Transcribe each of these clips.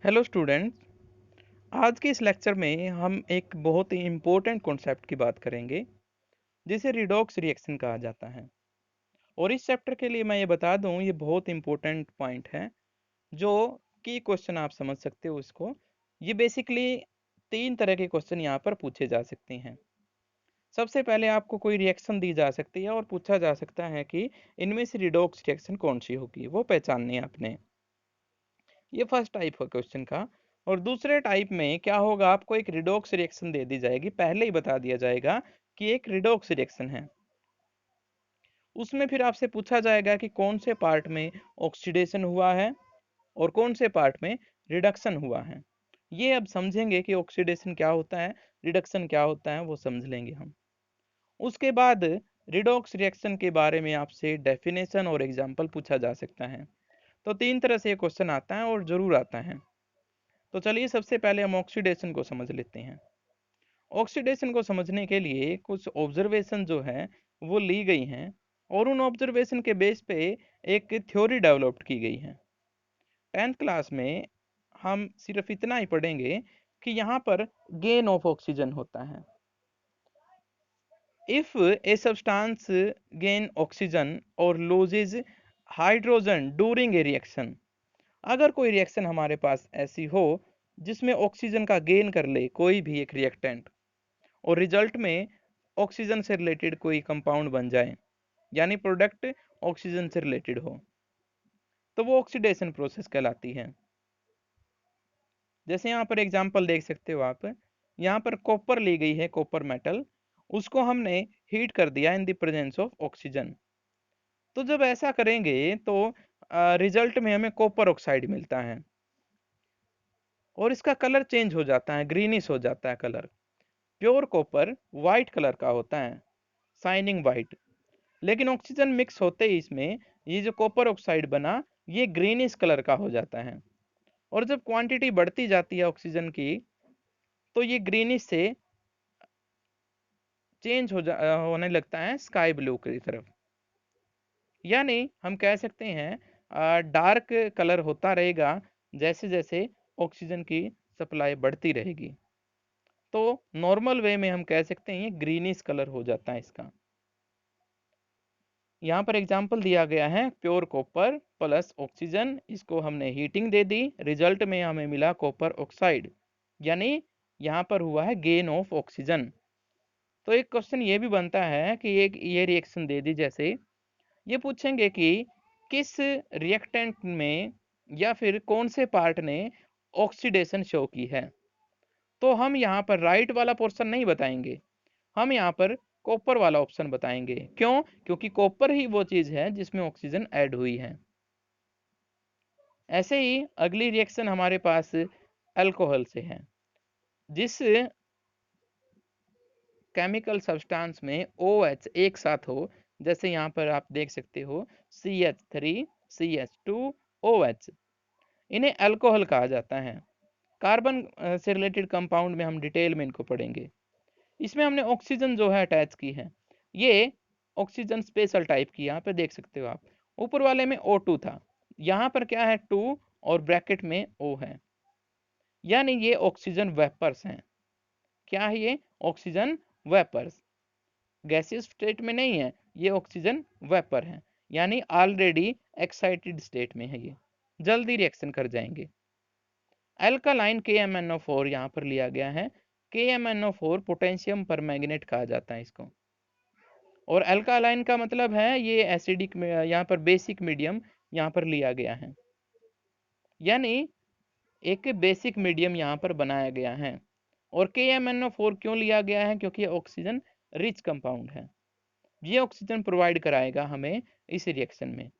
Hello students. आज के इस लेक्चर में हम एक बहुत ही इम्पोर्टेंट कॉन्सेप्ट की बात करेंगे जिसे रिडॉक्स रिएक्शन कहा जाता है। और इस चैप्टर के लिए मैं ये बता दूं, ये बहुत इम्पोर्टेंट पॉइंट है जो की क्वेश्चन आप समझ सकते हो इसको। ये बेसिकली तीन तरह के क्वेश्चन यहाँ पर पूछे जा सकते हैं। सबसे पहले आपको कोई रिएक्शन दी जा सकती है और पूछा जा सकता है कि इनमें से रिडॉक्स रिएक्शन कौन सी होगी, वो पहचाननी है आपने। ये फर्स्ट टाइप है क्वेश्चन का। और दूसरे टाइप में क्या होगा, आपको एक रिडॉक्स रिएक्शन दे दी जाएगी, पहले ही बता दिया जाएगा कि एक रिडॉक्स रिएक्शन है। उसमें फिर आपसे पूछा जाएगा कि कौन से पार्ट में ऑक्सीडेशन हुआ है और कौन से पार्ट में रिडक्शन हुआ है। ये अब समझेंगे कि ऑक्सीडेशन क्या होता है, रिडक्शन क्या होता है, वो समझ लेंगे हम। उसके बाद रिडॉक्स रिएक्शन के बारे में आपसे डेफिनेशन और एग्जाम्पल पूछा जा सकता है। तो तीन तरह से ये क्वेश्चन आता है और जरूर आता है। तो चलिए सबसे पहले हम ऑक्सीडेशन को समझ लेते हैं। ऑक्सीडेशन को समझने के लिए कुछ ऑब्जर्वेशन जो है वो ली गई हैं और उन ऑब्जर्वेशन के बेस पे एक थ्योरी डेवलप्ड की गई है। 10th क्लास में हम सिर्फ इतना ही पढ़ेंगे कि यहाँ पर गेन ऑफ ऑक्सीजन होता है। If a substance gain oxygen और loses hydrogen during a reaction, अगर कोई रिएक्शन हमारे पास ऐसी हो जिसमें ऑक्सीजन का गेन कर ले कोई भी एक रिएक्टेंट और रिजल्ट में ऑक्सीजन से रिलेटेड कोई कंपाउंड बन जाए, यानी प्रोडक्ट ऑक्सीजन से रिलेटेड हो, तो वो ऑक्सीडेशन प्रोसेस कहलाती है। जैसे यहाँ पर एग्जांपल देख सकते हो आप, यहाँ पर कॉपर ली गई है, कॉपर मेटल, उसको हमने हीट कर दिया in the presence of oxygen. तो जब ऐसा करेंगे तो रिजल्ट में हमें कॉपर ऑक्साइड मिलता है और इसका कलर चेंज हो जाता है, ग्रीनिश हो जाता है colour. Pure copper white colour का होता है, शाइनिंग वाइट। लेकिन ऑक्सीजन मिक्स होते ही इसमें ये जो कॉपर ऑक्साइड बना, ये ग्रीनिश कलर का हो जाता है। और जब क्वांटिटी बढ़ती जाती है ऑक्सीजन की, तो ये ग्रीनिश से चेंज होने लगता है स्काई ब्लू की तरफ। यानी हम कह सकते हैं डार्क कलर होता रहेगा जैसे जैसे ऑक्सीजन की सप्लाई बढ़ती रहेगी। तो नॉर्मल वे में हम कह सकते हैं ये ग्रीनिश कलर हो जाता है इसका। यहाँ पर एग्जाम्पल दिया गया है प्योर कॉपर प्लस ऑक्सीजन, इसको हमने हीटिंग दे दी, रिजल्ट में हमें मिला कॉपर ऑक्साइड, यानी यहाँ पर हुआ है गेन ऑफ ऑक्सीजन। तो एक क्वेश्चन ये भी बनता है कि एक ये रिएक्शन दे दी, जैसे ये पूछेंगे कि किस रिएक्टेंट में या फिर कौन से पार्ट ने ऑक्सीडेशन शो की है। तो हम यहाँ पर राइट वाला पोर्शन नहीं बताएंगे, हम यहाँ पर कॉपर वाला ऑप्शन बताएंगे। क्यों? क्योंकि कॉपर ही वो चीज है जिसमें ऑक्सीजन ऐड हुई है। ऐसे ही अगली रिएक्शन हमारे पास अल्कोहल से है। जिस केमिकल सब्सटेंस में OH एक साथ हो, जैसे यहाँ पर आप देख सकते हो CH3 CH2OH, इन्हें अल्कोहल कहा जाता है। कार्बन से रिलेटेड कंपाउंड में हम डिटेल में इनको पढ़ेंगे। इसमें हमने ऑक्सीजन जो है अटैच की है, ये ऑक्सीजन स्पेशल टाइप की, यहाँ पे देख सकते हो आप। ऊपर वाले में O2 था, यहाँ पर क्या है 2 और ब्रैकेट में O है, यानी ये ऑक्सीजन वेपर्स हैं। क्या है ये? Oxygen vapours. गैसियस स्टेट में नहीं है, ये ऑक्सीजन वेपर है, यानी ऑलरेडी एक्साइटेड स्टेट में है, ये जल्दी रिएक्शन कर जाएंगे। अल्कालाइन KMnO4 यहाँ पर लिया गया है। KMnO4 पोटेशियम परमैंगनेट कहा जाता है इसको। और अल्कालाइन का मतलब है ये एसिडिक में, यहाँ पर बेसिक मीडियम यहाँ पर लिया गया है, यानी एक बेसिक मीडियम यहाँ पर बनाया गया है। और KMnO4 क्यों लिया गया है? क्योंकि ऑक्सीजन रिच कंपाउंड है, ये ऑक्सीजन प्रोवाइड कराएगा हमें इस रिएक्शन में।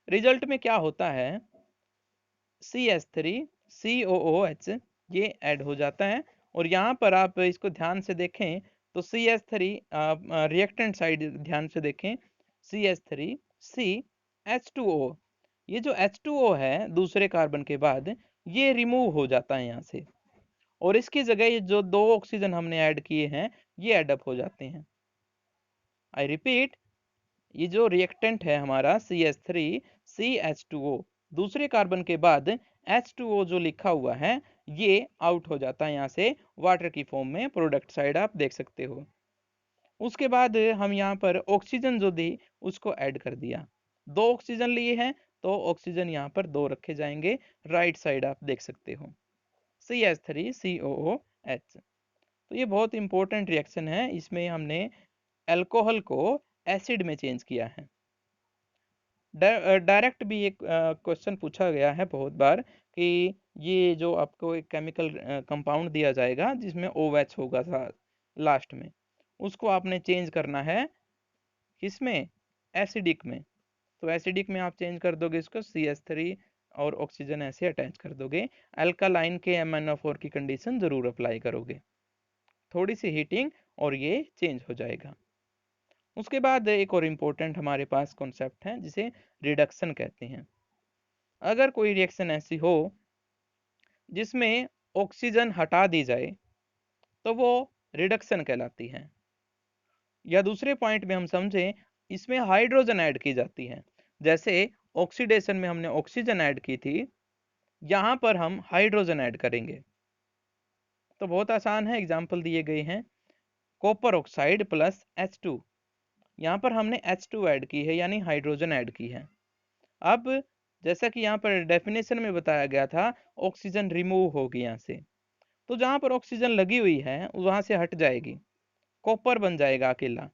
रिजल्ट में क्या होता है, CH3COOH ये ऐड हो जाता है। और यहाँ पर आप इसको ध्यान से देखें तो CH3 रिएक्टेंट साइड ध्यान से देखें, CH3CH2O, ये जो H2O है दूसरे कार्बन के बाद, ये रिमूव हो जाता है यहाँ से, और इसकी जगह ये जो दो ऑक्सीजन हमने ऐड किए हैं ये एडअप हो जाते हैं। आई रिपीट, ये जो रिएक्टेंट है हमारा CH3CH2O, दूसरे कार्बन के बाद H2O जो लिखा हुआ है ये आउट हो जाता है यहाँ से वाटर की फॉर्म में, प्रोडक्ट साइड आप देख सकते हो। उसके बाद हम यहाँ पर ऑक्सीजन जो दी उसको ऐड कर दिया, 2 ऑक्सीजन लिए हैं तो ऑक्सीजन यहाँ पर 2 रखे जाएंगे, राइट साइड आप देख सकते हो CH3COOH। तो ये बहुत इंपॉर्टेंट रिएक्शन है, इसमें हमने अल्कोहल को एसिड में चेंज किया है। डायरेक्ट भी एक क्वेश्चन पूछा गया है बहुत बार कि ये जो आपको एक केमिकल कंपाउंड दिया जाएगा जिसमें OH होगा था लास्ट में, उसको आपने चेंज करना है किसमें, एसिडिक में। तो एसिडिक में आप चेंज कर दोगे इसको CH3 और ऑक्सीजन ऐसे अटैच कर दोगे। अल्कालाइन के MnO4 की कंडीशन जरूर अप्लाई करोगे, थोड़ी सी हीटिंग और ये चेंज हो जाएगा। उसके बाद एक और इम्पोर्टेंट हमारे पास कॉन्सेप्ट है जिसे रिडक्शन कहते हैं। अगर कोई रिएक्शन ऐसी हो जिसमें ऑक्सीजन हटा दी जाए तो वो रिडक्शन कहलाती है। या दूसरे पॉइंट में हम समझें, इसमें हाइड्रोजन ऐड की जाती है। जैसे ऑक्सीडेशन में हमने ऑक्सीजन ऐड की थी, यहाँ पर हम हाइड्रोजन ऐड करेंगे। तो बहुत आसान है, एग्जाम्पल दिए गए हैं। कॉपर ऑक्साइड प्लस H2, यहाँ पर हमने H2 ऐड की है यानी हाइड्रोजन ऐड की है। अब जैसा कि यहाँ पर डेफिनेशन में बताया गया था, ऑक्सीजन रिमूव होगी यहाँ से, तो जहाँ पर ऑक्सीजन लगी हुई है वहाँ से हट जाएगी, कॉपर बन जाएगा अकेला,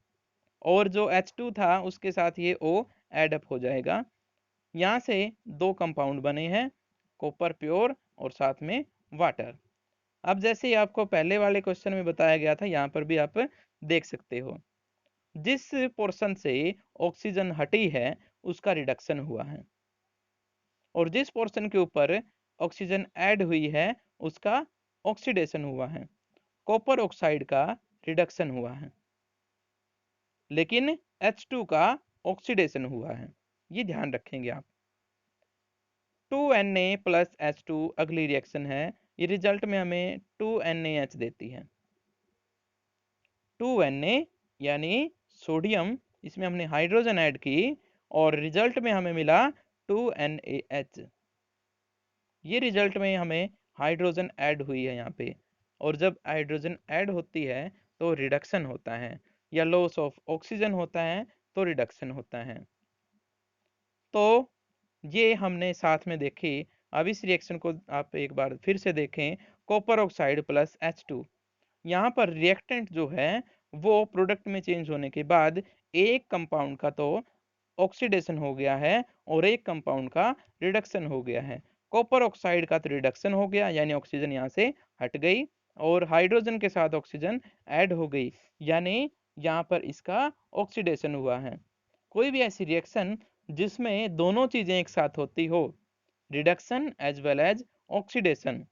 और जो H2 था उसके साथ ये O एड अप हो जाएगा। यहाँ से 2 कंपाउंड बने हैं, कॉपर प्योर और साथ में वाटर। अब जैसे ही आपको पहले वाले क्वेश्चन में बताया गया था, यहाँ पर भी आप देख सकते हो, जिस पोर्शन से ऑक्सीजन हटी है उसका रिडक्शन हुआ है, और जिस पोर्शन के ऊपर ऑक्सीजन ऐड हुई है उसका ऑक्सीडेशन हुआ है। कॉपर ऑक्साइड का रिडक्शन हुआ है, लेकिन H2 का ऑक्सीडेशन हुआ है, ये ध्यान रखेंगे आप। 2Na प्लस H2 अगली रिएक्शन है, ये रिजल्ट में हमें 2NaH देती है। 2Na यानी सोडियम, इसमें हमने हाइड्रोजन ऐड की और रिजल्ट में हमें मिला 2NaH। ये रिजल्ट में हमें हाइड्रोजन ऐड हुई है यहाँ पे, और जब हाइड्रोजन ऐड होती है तो रिडक्शन होता है, या लॉस ऑफ ऑक्सीजन होता है तो रिडक्शन होता है। तो ये हमने साथ में देखी। अब इस रिएक्शन को आप एक बार फिर से देखें, कॉपर ऑक्साइड प्लस H2, यहाँ पर रिएक्टेंट जो है वो प्रोडक्ट में चेंज होने के बाद एक कंपाउंड का तो ऑक्सीडेशन हो गया है और एक कंपाउंड का रिडक्शन हो गया है। कॉपर ऑक्साइड का तो रिडक्शन हो गया यानी ऑक्सीजन यहाँ से हट गई, और हाइड्रोजन के साथ ऑक्सीजन ऐड हो गई यानी यहाँ पर इसका ऑक्सीडेशन हुआ है। कोई भी ऐसी रिएक्शन जिसमें दोनों चीजें एक साथ होती हो, reduction as well as oxidation,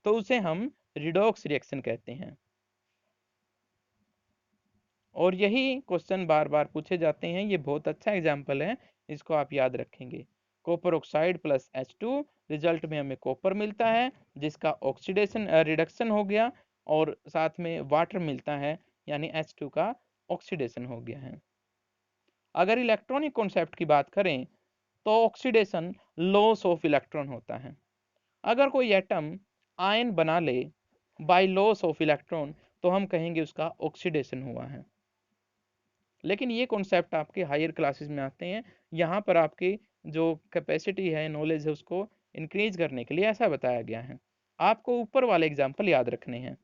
तो उसे हम रिडॉक्स रिएक्शन कहते हैं। और यही क्वेश्चन बार बार पूछे जाते हैं, ये बहुत अच्छा एग्जाम्पल है, इसको आप याद रखेंगे। Copper oxide plus H2, result में हमें कॉपर मिलता है जिसका ऑक्सीडेशन रिडक्शन हो गया, और साथ में वाटर मिलता है यानी H2 का ऑक्सीडेशन हो गया है। अगर इलेक्ट्रॉनिक कॉन्सेप्ट की बात करें तो ऑक्सीडेशन लॉस ऑफ इलेक्ट्रॉन होता है। अगर कोई एटम आयन बना ले बाय लॉस ऑफ इलेक्ट्रॉन तो हम कहेंगे उसका ऑक्सीडेशन हुआ है। लेकिन ये कॉन्सेप्ट आपके हायर क्लासेस में आते हैं, यहाँ पर आपकी जो कैपेसिटी है, नॉलेज है, उसको इंक्रीज करने के लिए ऐसा बताया गया है। आपको ऊपर वाले एग्जाम्पल याद रखने हैं।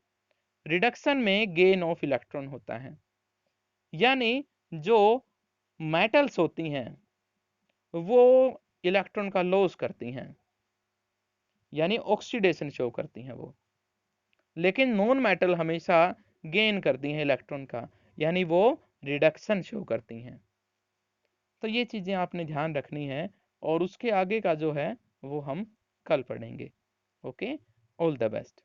रिडक्शन में गेन ऑफ इलेक्ट्रॉन होता है, यानी जो मेटल्स होती हैं वो इलेक्ट्रॉन का लॉस करती हैं, यानी ऑक्सीडेशन शो करती हैं वो। लेकिन नॉन मेटल हमेशा गेन करती हैं इलेक्ट्रॉन का, यानी वो रिडक्शन शो करती हैं। तो ये चीज़ें आपने ध्यान रखनी है, और उसके आगे का जो है वो हम कल पढ़ेंगे। Okay, all the best.